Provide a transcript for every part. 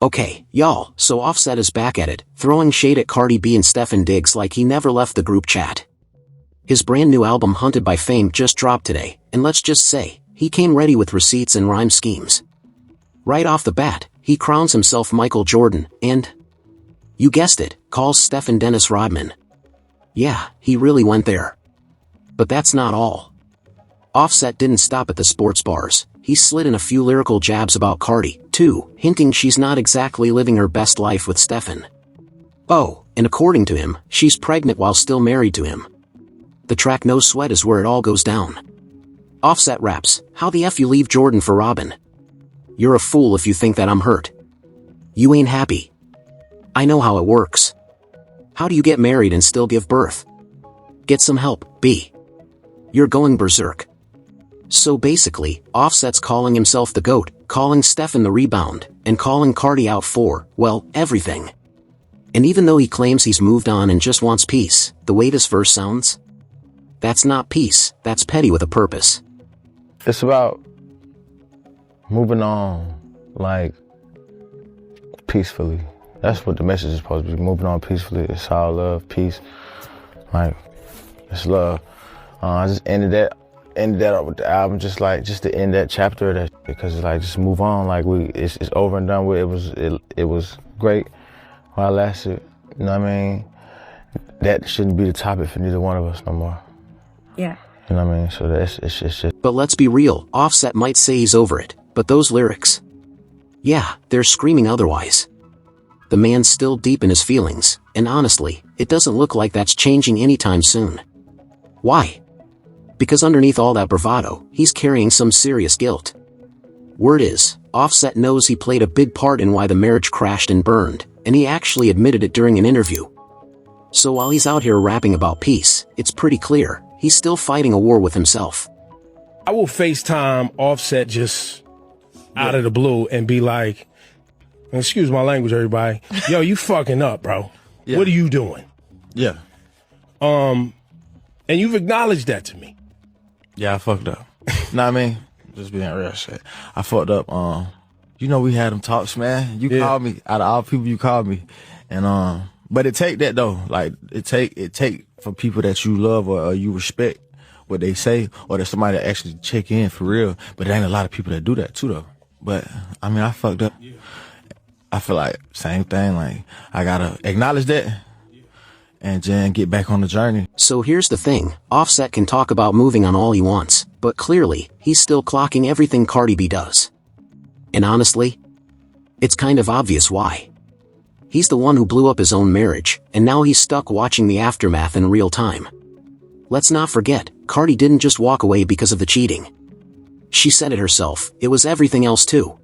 Okay, y'all, so Offset is back at it, throwing shade at Cardi B and Stefon Diggs like he never left the group chat. His brand new album Hunted by Fame just dropped today, and let's just say, he came ready with receipts and rhyme schemes. Right off the bat, he crowns himself Michael Jordan, and, you guessed it, calls Stefon Dennis Rodman. Yeah, he really went there. But that's not all. Offset didn't stop at the sports bars. He slid in a few lyrical jabs about Cardi, too, hinting she's not exactly living her best life with Stefon. Oh, and according to him, she's pregnant while still married to him. The track No Sweat is where it all goes down. Offset raps, how the F you leave Jordan for Robin? You're a fool if you think that I'm hurt. You ain't happy. I know how it works. How do you get married and still give birth? Get some help, B. You're going berserk. So basically, Offset's calling himself the GOAT, calling Stefon the rebound, and calling Cardi out for, well, everything. And even though he claims he's moved on and just wants peace, the way this verse sounds? That's not peace, that's petty with a purpose. It's about moving on, like, peacefully. That's what the message is supposed to be, moving on peacefully. It's all love, peace, like, it's love. I just ended that up with the album, just to end that chapter of that, because it's like, just move on, like it's over and done with. It was great while it lasted. You know what I mean? That shouldn't be the topic for neither one of us no more. Yeah. You know what I mean? So it's just. But let's be real, Offset might say he's over it, but those lyrics, yeah, they're screaming otherwise. The man's still deep in his feelings, and honestly, it doesn't look like that's changing anytime soon. Why? Because underneath all that bravado, he's carrying some serious guilt. Word is, Offset knows he played a big part in why the marriage crashed and burned, and he actually admitted it during an interview. So while he's out here rapping about peace, it's pretty clear, he's still fighting a war with himself. I will FaceTime Offset just out of the blue and be like, excuse my language, everybody. Yo, you fucking up, bro. Yeah. What are you doing? Yeah. And you've acknowledged that to me. Yeah, I fucked up. Know what I mean? Just being real shit. I fucked up. You know we had them talks, man. You called me. Out of all people, you called me. And but it take that though. Like it take for people that you love or you respect what they say, or that somebody that actually check in for real. But there ain't a lot of people that do that too though. But I mean, I fucked up. I feel like same thing. Like I gotta acknowledge that. And then get back on the journey. So here's the thing, Offset can talk about moving on all he wants, but clearly, he's still clocking everything Cardi B does. And honestly, it's kind of obvious why. He's the one who blew up his own marriage, and now he's stuck watching the aftermath in real time. Let's not forget, Cardi didn't just walk away because of the cheating. She said it herself, it was everything else too.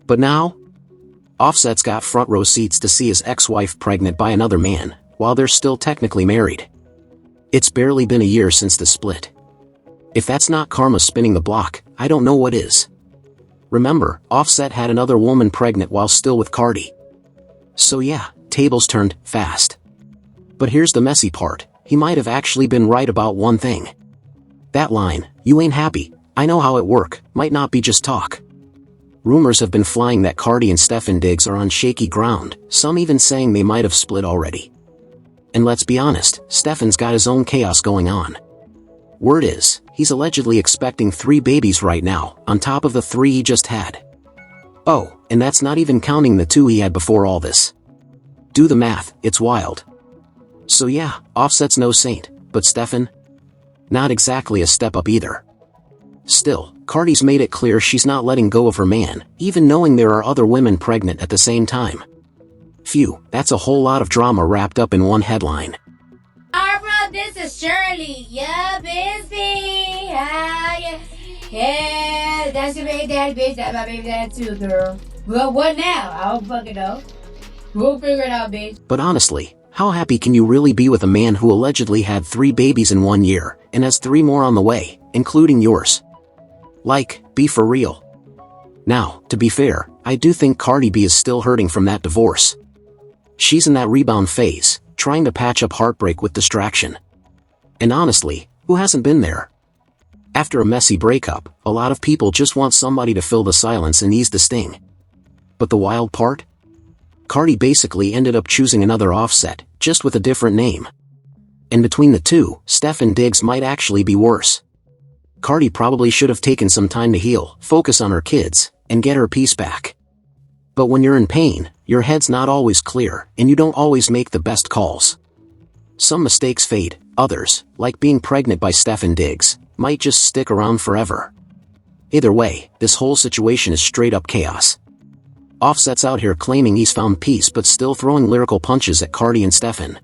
But now, Offset's got front row seats to see his ex-wife pregnant by another man, while they're still technically married. It's barely been a year since the split. If that's not karma spinning the block, I don't know what is. Remember, Offset had another woman pregnant while still with Cardi. So yeah, tables turned fast. But here's the messy part, he might have actually been right about one thing. That line, you ain't happy, I know how it work, might not be just talk. Rumors have been flying that Cardi and Stefon Diggs are on shaky ground, some even saying they might have split already. And let's be honest, Stefon's got his own chaos going on. Word is, he's allegedly expecting 3 babies right now, on top of the 3 he just had. Oh, and that's not even counting the 2 he had before all this. Do the math, it's wild. So yeah, Offset's no saint, but Stefon? Not exactly a step up either. Still, Cardi's made it clear she's not letting go of her man, even knowing there are other women pregnant at the same time. Phew, that's a whole lot of drama wrapped up in one headline. Alright, bro, this is Shirley. Yeah, busy. Yeah, that's your baby daddy, bitch. That's my baby daddy too, girl. Well, what now? I don't fucking know. We'll figure it out, bitch. But honestly, how happy can you really be with a man who allegedly had 3 babies in 1 year, and has 3 more on the way, including yours? Like, be for real. Now, to be fair, I do think Cardi B is still hurting from that divorce. She's in that rebound phase, trying to patch up heartbreak with distraction. And honestly, who hasn't been there? After a messy breakup, a lot of people just want somebody to fill the silence and ease the sting. But the wild part? Cardi basically ended up choosing another Offset, just with a different name. And between the two, Stefon Diggs might actually be worse. Cardi probably should have taken some time to heal, focus on her kids, and get her peace back. But when you're in pain, your head's not always clear, and you don't always make the best calls. Some mistakes fade, others, like being pregnant by Stefon Diggs, might just stick around forever. Either way, this whole situation is straight up chaos. Offset's out here claiming he's found peace but still throwing lyrical punches at Cardi and Stefon.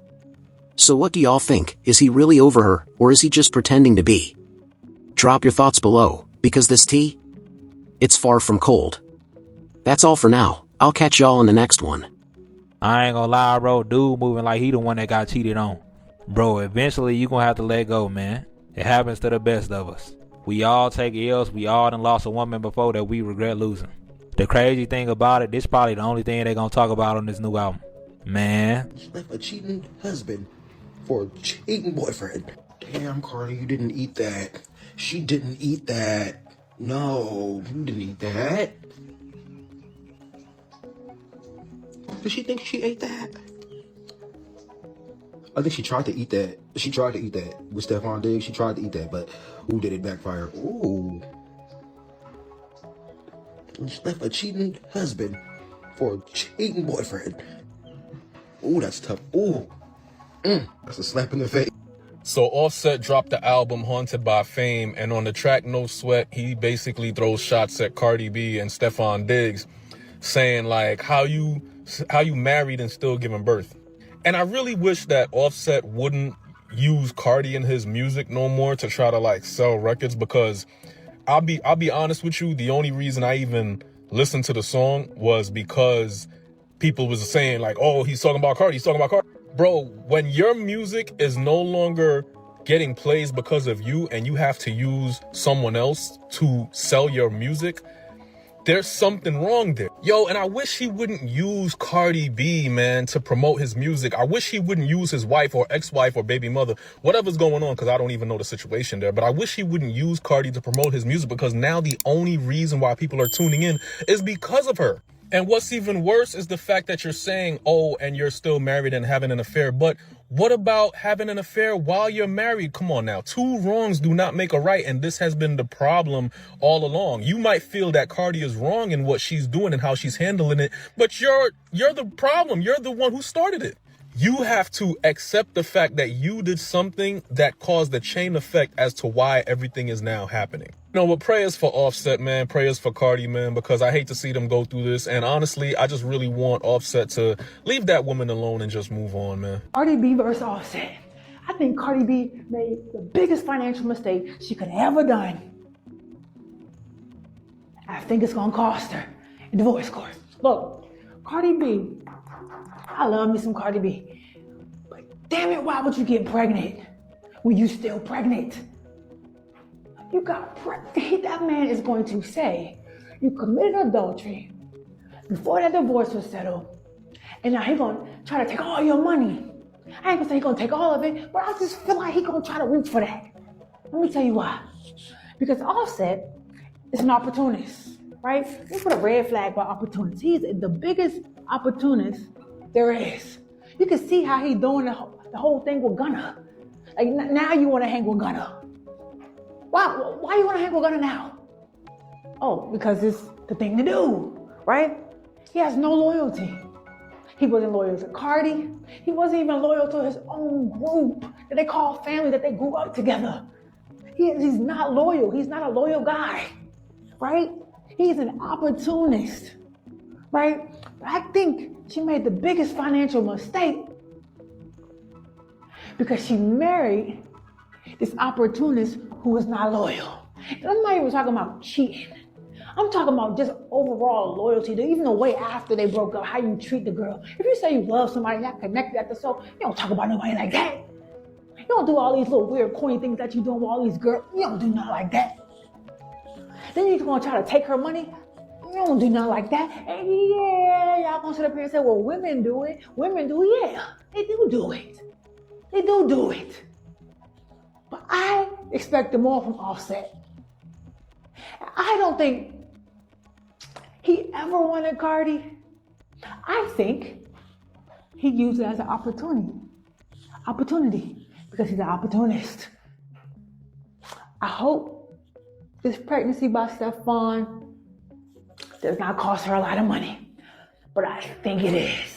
So what do y'all think? Is he really over her, or is he just pretending to be? Drop your thoughts below, because this tea? It's far from cold. That's all for now. I'll catch y'all in the next one. I ain't gonna lie, bro. Dude moving like he the one that got cheated on. Bro, eventually you gonna have to let go, man. It happens to the best of us. We all take L's. We all done lost a woman before that we regret losing. The crazy thing about it, this probably the only thing they gonna talk about on this new album. Man. Left a cheating husband for a cheating boyfriend. Damn, Cardi, you didn't eat that. She didn't eat that. No, you didn't eat that. Does she think she ate that? I think she tried to eat that. She tried to eat that with Stefon Diggs. She tried to eat that, but ooh, did it backfire? Ooh. Just left a cheating husband for a cheating boyfriend. Ooh, that's tough. Ooh. That's a slap in the face. So Offset dropped the album Haunted by Fame, and on the track No Sweat, he basically throws shots at Cardi B and Stefon Diggs, saying like, how you married and still giving birth. And I really wish that Offset wouldn't use Cardi in his music no more to try to like sell records, because I'll be honest with you, the only reason I even listened to the song was because people was saying like, oh, he's talking about Cardi, he's talking about Cardi. Bro, when your music is no longer getting plays because of you and you have to use someone else to sell your music, there's something wrong there. Yo, and I wish he wouldn't use Cardi B, man, to promote his music. I wish he wouldn't use his wife or ex-wife or baby mother, whatever's going on, because I don't even know the situation there. But I wish he wouldn't use Cardi to promote his music, because now the only reason why people are tuning in is because of her. And what's even worse is the fact that you're saying, oh, and you're still married and having an affair. But what about having an affair while you're married? Come on now. Two wrongs do not make a right. And this has been the problem all along. You might feel that Cardi is wrong in what she's doing and how she's handling it, but you're the problem. You're the one who started it. You have to accept the fact that you did something that caused the chain effect as to why everything is now happening. No, but prayers for Offset, man. Prayers for Cardi, man, because I hate to see them go through this. And honestly, I just really want Offset to leave that woman alone and just move on, man. Cardi B versus Offset. I think Cardi B made the biggest financial mistake she could have ever done. I think it's gonna cost her in divorce court. Look, Cardi B, I love me some Cardi B, but damn it, why would you get pregnant when you still pregnant? You got pregnant. That man is going to say you committed adultery before that divorce was settled, and now he's gonna try to take all your money. I ain't gonna say he's gonna take all of it, but I just feel like he's gonna try to reach for that. Let me tell you why. Because Offset is an opportunist, right? We put a red flag by opportunist. He's the biggest opportunist there is. You can see how he's doing the whole thing with Gunna. Like now you want to hang with Gunna. Why you want to hang with Gunna now? Oh, because it's the thing to do, right? He has no loyalty. He wasn't loyal to Cardi. He wasn't even loyal to his own group that they call family, that they grew up together. He's not loyal. He's not a loyal guy, right? He's an opportunist, right? But I think she made the biggest financial mistake because she married this opportunist who is not loyal. And I'm not even talking about cheating. I'm talking about just overall loyalty, even the way after they broke up, how you treat the girl. If you say you love somebody, not connected at the soul, you don't talk about nobody like that. You don't do all these little weird, corny things that you do with all these girls. You don't do nothing like that. Then you're gonna try to take her money. You don't do nothing like that. And yeah, y'all gonna sit up here and say, well, women do it. Women do, yeah, they do it. They do it. But I expected more from Offset. I don't think he ever wanted Cardi. I think he used it as an opportunity, because he's an opportunist. I hope this pregnancy by Stefon does not cost her a lot of money, but I think it is.